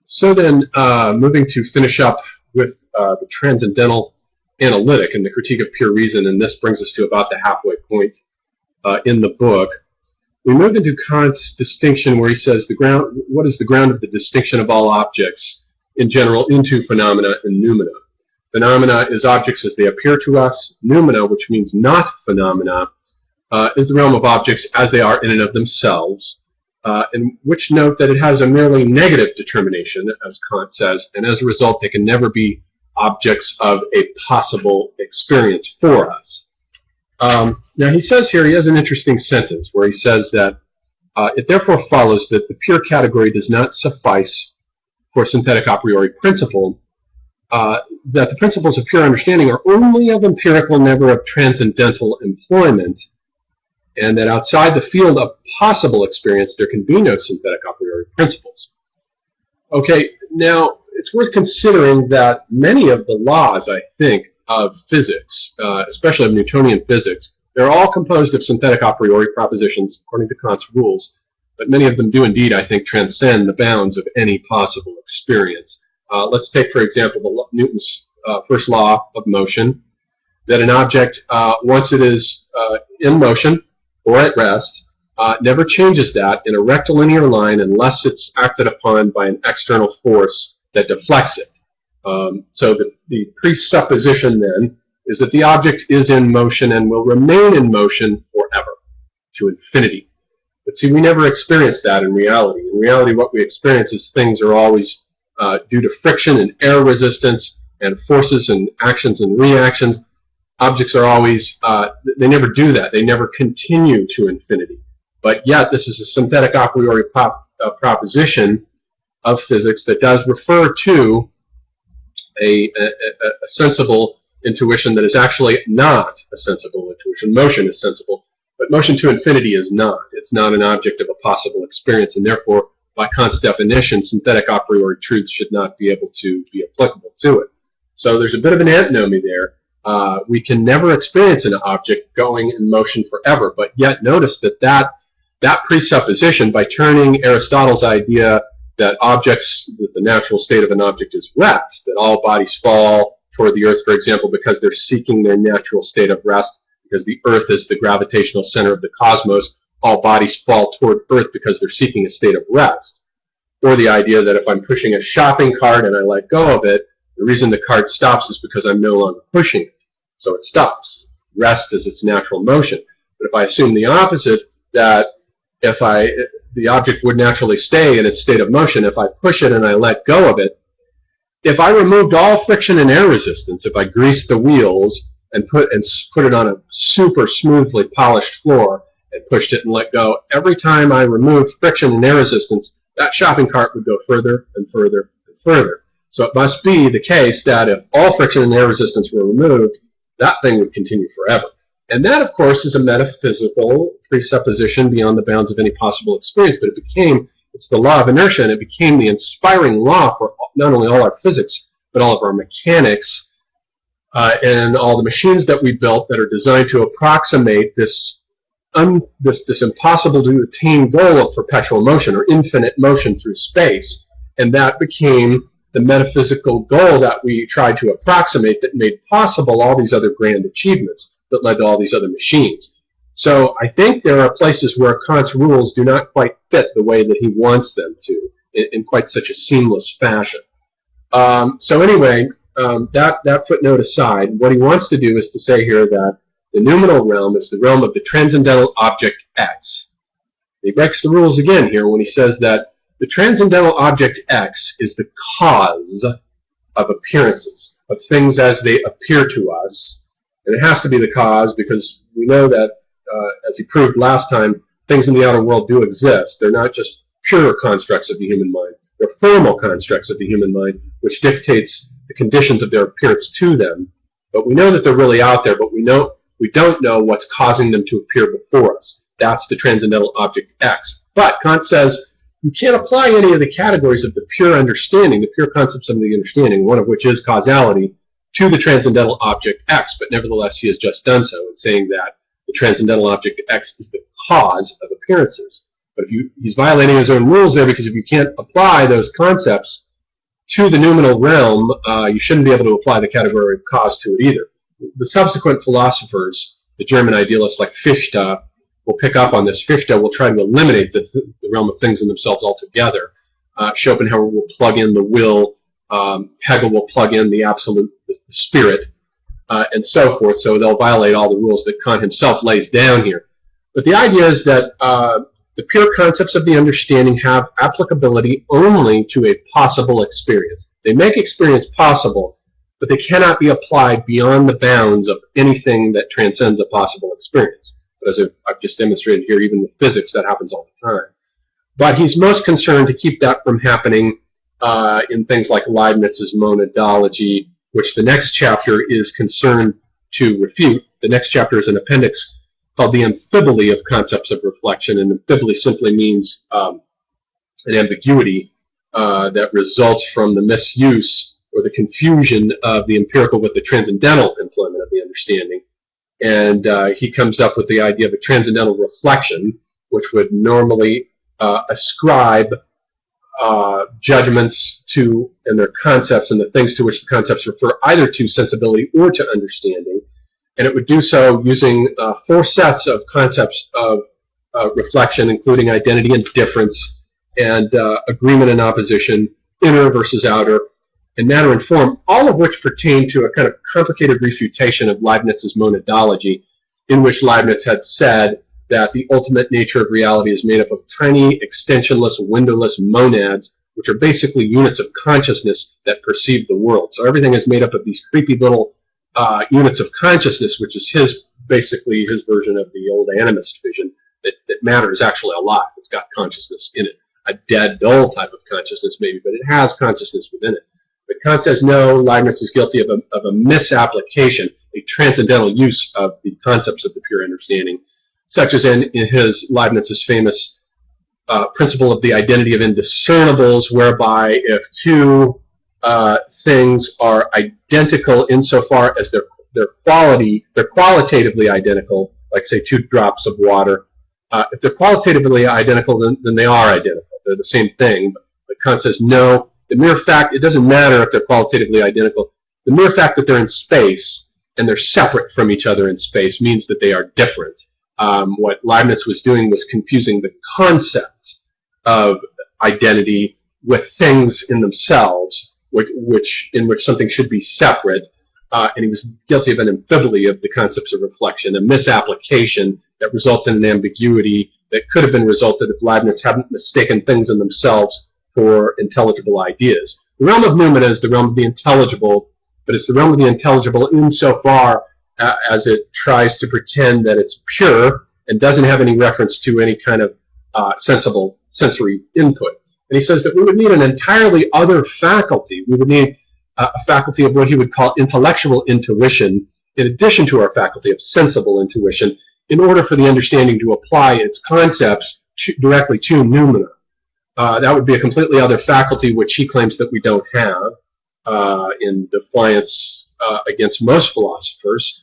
So then, moving to finish up with the Transcendental Analytic and the critique of pure reason, and this brings us to about the halfway point in the book. We moved into Kant's distinction where he says what is the ground of the distinction of all objects in general into phenomena and noumena. Phenomena is objects as they appear to us. Noumena, which means not phenomena, is the realm of objects as they are in and of themselves, and which note that it has a merely negative determination, as Kant says, and as a result they can never be objects of a possible experience for us. Now he says here, he has an interesting sentence where he says that it therefore follows that the pure category does not suffice for synthetic a priori principle, that the principles of pure understanding are only of empirical, never of transcendental employment, and that outside the field of possible experience there can be no synthetic a priori principles. Okay, now it's worth considering that many of the laws, I think, of physics, especially of Newtonian physics, they're all composed of synthetic a priori propositions according to Kant's rules, but many of them do indeed, I think, transcend the bounds of any possible experience. Let's take, for example, Newton's first law of motion, that an object, once it is in motion or at rest, never changes that in a rectilinear line unless it's acted upon by an external force that deflects it. So the presupposition then is that the object is in motion and will remain in motion forever, to infinity. But see, we never experience that in reality. In reality, what we experience is things are always due to friction and air resistance and forces and actions and reactions. Objects are always, they never do that. They never continue to infinity. But yet, this is a synthetic a priori proposition of physics that does refer to a sensible intuition that is actually not a sensible intuition. Motion is sensible, but motion to infinity is not. It's not an object of a possible experience, and therefore, by Kant's definition, synthetic a priori truths should not be able to be applicable to it. So there's a bit of an antinomy there. We can never experience an object going in motion forever, but yet notice that presupposition, by turning Aristotle's idea that the natural state of an object is rest, that all bodies fall toward the earth, for example, because they're seeking their natural state of rest, because the earth is the gravitational center of the cosmos, all bodies fall toward earth because they're seeking a state of rest. Or the idea that if I'm pushing a shopping cart and I let go of it, the reason the cart stops is because I'm no longer pushing it. So it stops. Rest is its natural motion. But if I assume the opposite, that the object would naturally stay in its state of motion if I push it and I let go of it, if I removed all friction and air resistance, if I greased the wheels and put it on a super smoothly polished floor and pushed it and let go, every time I removed friction and air resistance, that shopping cart would go further and further and further. So it must be the case that if all friction and air resistance were removed, that thing would continue forever. And that, of course, is a metaphysical presupposition beyond the bounds of any possible experience, but it's the law of inertia, and it became the inspiring law for not only all our physics, but all of our mechanics, and all the machines that we built that are designed to approximate this impossible to attain goal of perpetual motion, or infinite motion through space. And that became the metaphysical goal that we tried to approximate, that made possible all these other grand achievements that led to all these other machines. So I think there are places where Kant's rules do not quite fit the way that he wants them to, in quite such a seamless fashion. So anyway, that footnote aside, what he wants to do is to say here that the noumenal realm is the realm of the transcendental object X. He breaks the rules again here when he says that the transcendental object X is the cause of appearances, of things as they appear to us. And it has to be the cause because we know that, as he proved last time, things in the outer world do exist. They're not just pure constructs of the human mind. They're formal constructs of the human mind, which dictates the conditions of their appearance to them. But we know that they're really out there, but we don't know what's causing them to appear before us. That's the transcendental object X. But Kant says you can't apply any of the categories of the pure understanding, the pure concepts of the understanding, one of which is causality, to the transcendental object X. But nevertheless, he has just done so in saying that the transcendental object X is the cause of appearances. But he's violating his own rules there, because if you can't apply those concepts to the noumenal realm, you shouldn't be able to apply the category of cause to it either. The subsequent philosophers, the German idealists like Fichte, will pick up on this. Fichte will try to eliminate the realm of things in themselves altogether. Schopenhauer will plug in the will. Hegel will plug in the absolute, the spirit, and so forth. So they'll violate all the rules that Kant himself lays down here. But the idea is that the pure concepts of the understanding have applicability only to a possible experience. They make experience possible, but they cannot be applied beyond the bounds of anything that transcends a possible experience. But as I've just demonstrated here, even with physics, that happens all the time. But he's most concerned to keep that from happening in things like Leibniz's monadology, which the next chapter is concerned to refute. The next chapter is an appendix called the amphiboly of concepts of reflection, and amphiboly simply means an ambiguity that results from the misuse or the confusion of the empirical with the transcendental employment of the understanding. And he comes up with the idea of a transcendental reflection, which would normally ascribe judgments to and their concepts and the things to which the concepts refer either to sensibility or to understanding. And it would do so using 4 sets of concepts of reflection, including identity and difference, and agreement and opposition, inner versus outer, and matter and form, all of which pertain to a kind of complicated refutation of Leibniz's monadology, in which Leibniz had said that the ultimate nature of reality is made up of tiny, extensionless, windowless monads, which are basically units of consciousness that perceive the world. So everything is made up of these creepy little units of consciousness, which is basically his version of the old animist vision, that matter is actually alive. It's got consciousness in it. A dead, dull type of consciousness maybe, but it has consciousness within it. But Kant says no, Leibniz is guilty of a misapplication, a transcendental use of the concepts of the pure understanding, such as in his Leibniz's famous principle of the identity of indiscernibles, whereby if two things are identical insofar as they're qualitatively identical, like say 2 drops of water. If they're qualitatively identical, then they are identical. They're the same thing. But Kant says no. The mere fact, it doesn't matter if they're qualitatively identical. The mere fact that they're in space and they're separate from each other in space means that they are different. What Leibniz was doing was confusing the concept of identity with things in themselves, in which something should be separate, and he was guilty of an amphiboly of the concepts of reflection, a misapplication that results in an ambiguity that could have been resulted if Leibniz hadn't mistaken things in themselves for intelligible ideas. The realm of noumena is the realm of the intelligible, but it's the realm of the intelligible insofar as it tries to pretend that it's pure and doesn't have any reference to any kind of sensible sensory input. And he says that we would need an entirely other faculty. We would need a faculty of what he would call intellectual intuition, in addition to our faculty of sensible intuition, in order for the understanding to apply its concepts directly to noumena. That would be a completely other faculty, which he claims that we don't have, in defiance against most philosophers,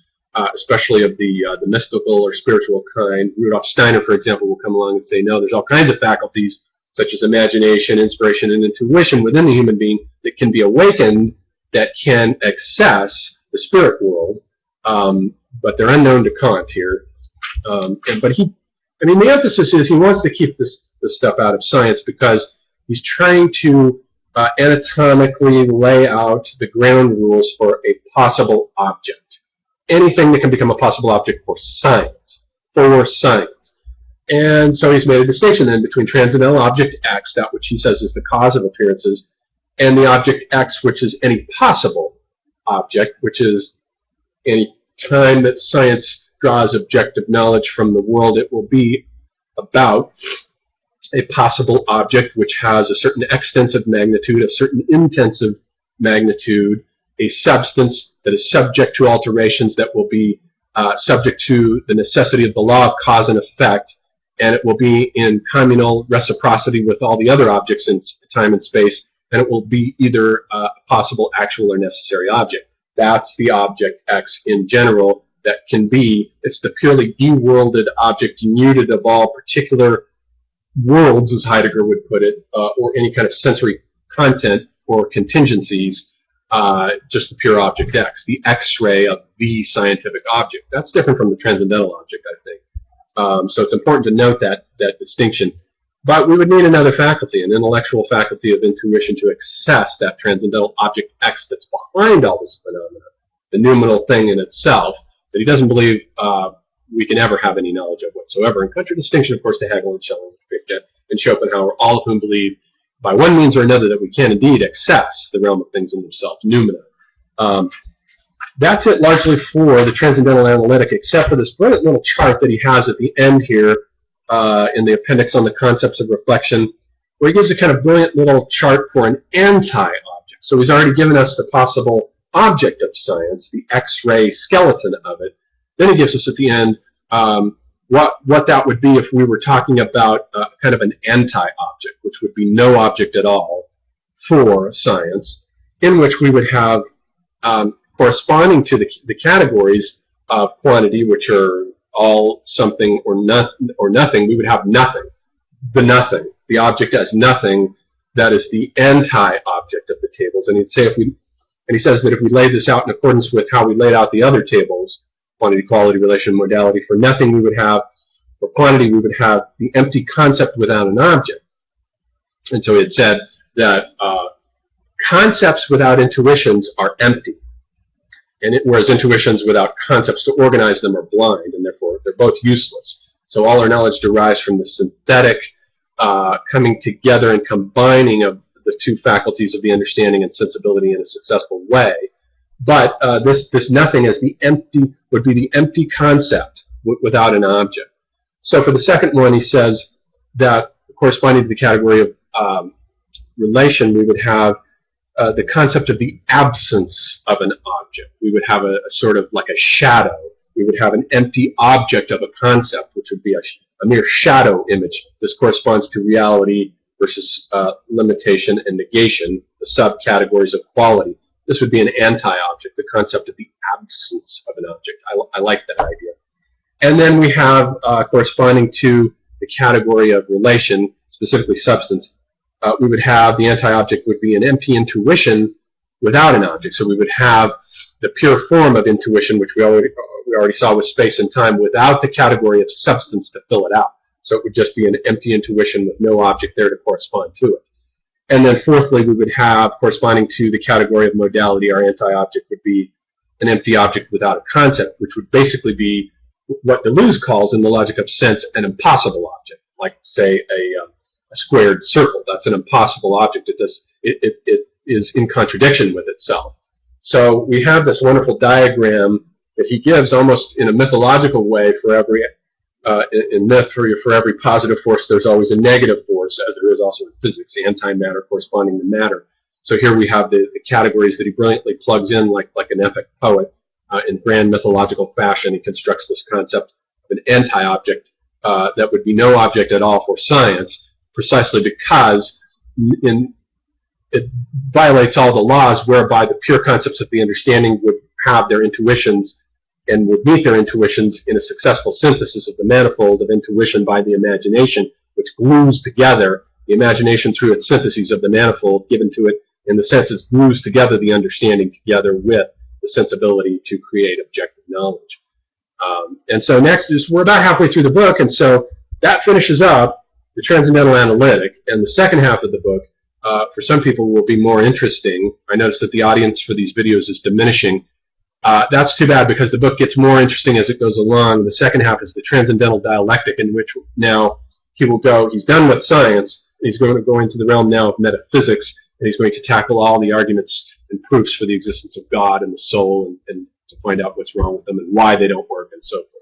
especially of the mystical or spiritual kind. Rudolf Steiner, for example, will come along and say, no, there's all kinds of faculties, such as imagination, inspiration, and intuition within the human being that can be awakened, that can access the spirit world, but they're unknown to Kant here. The emphasis is he wants to keep this stuff out of science because he's trying to anatomically lay out the ground rules for a possible object. Anything that can become a possible object for science. And so he's made a distinction then between transcendental object X, that which he says is the cause of appearances, and the object X, which is any possible object, which is any time that science draws objective knowledge from the world, it will be about a possible object which has a certain extensive magnitude, a certain intensive magnitude, a substance that is subject to alterations that will be subject to the necessity of the law of cause and effect, and it will be in communal reciprocity with all the other objects in time and space, and it will be either a possible, actual, or necessary object. That's the object X in general that can be, it's the purely de-worlded object, denuded of all particular worlds, as Heidegger would put it, or any kind of sensory content, or contingencies, just the pure object X, the X-ray of the scientific object. That's different from the transcendental object, I think. So it's important to note that distinction. But we would need another faculty, an intellectual faculty of intuition, to access that transcendental object X that's behind all this phenomena, the noumenal thing in itself, that he doesn't believe we can ever have any knowledge of whatsoever, in contradistinction, of course, to Hegel and Schelling and Fichte and Schopenhauer, all of whom believe by one means or another that we can indeed access the realm of things in themselves, noumena. That's it largely for the Transcendental Analytic, except for this brilliant little chart that he has at the end here in the appendix on the concepts of reflection, where he gives a kind of brilliant little chart for an anti-object. So he's already given us the possible object of science, the X-ray skeleton of it. Then he gives us at the end what that would be if we were talking about kind of an anti-object, which would be no object at all for science, in which we would have corresponding to the categories of quantity, which are all something or nothing, we would have nothing, the object as nothing. That is the anti-object of the tables. And he'd say he says that if we laid this out in accordance with how we laid out the other tables, quantity, quality, relation, modality, for nothing we would have, for quantity we would have the empty concept without an object. And so he had said that concepts without intuitions are empty, whereas intuitions without concepts to organize them are blind, and therefore they're both useless. So all our knowledge derives from the synthetic coming together and combining of the two faculties of the understanding and sensibility in a successful way. But this nothing as the empty would be the empty concept without an object. So for the second one, he says that corresponding to the category of relation, we would have the concept of the absence of an object. We would have a sort of like a shadow. We would have an empty object of a concept, which would be a mere shadow image. This corresponds to reality versus limitation and negation, the subcategories of quality. This would be an anti-object, the concept of the absence of an object. I like that idea. And then we have, corresponding to the category of relation, specifically substance, we would have the anti-object would be an empty intuition without an object. So we would have the pure form of intuition, which we already saw with space and time, without the category of substance to fill it out. So it would just be an empty intuition with no object there to correspond to it. And then fourthly, we would have, corresponding to the category of modality, our anti-object would be an empty object without a concept, which would basically be what Deleuze calls, in the logic of sense, an impossible object, like, say, a squared circle. That's an impossible object. It is in contradiction with itself. So we have this wonderful diagram that he gives almost in a mythological way for every in myth, for every positive force, there's always a negative force, as there is also in physics, antimatter corresponding to matter. So here we have the categories that he brilliantly plugs in like an epic poet in grand mythological fashion. He constructs this concept of an anti-object that would be no object at all for science, precisely because it violates all the laws whereby the pure concepts of the understanding would have their intuitions and would meet their intuitions in a successful synthesis of the manifold of intuition by the imagination, which glues together the imagination through its syntheses of the manifold given to it in the senses, glues together the understanding together with the sensibility to create objective knowledge. And so next is, we're about halfway through the book, and so that finishes up the Transcendental Analytic, and the second half of the book, for some people, will be more interesting. I notice that the audience for these videos is diminishing. That's too bad, because the book gets more interesting as it goes along. The second half is the Transcendental Dialectic, in which now he will go, he's done with science, and he's going to go into the realm now of metaphysics, and he's going to tackle all the arguments and proofs for the existence of God and the soul, and to find out what's wrong with them and why they don't work and so forth.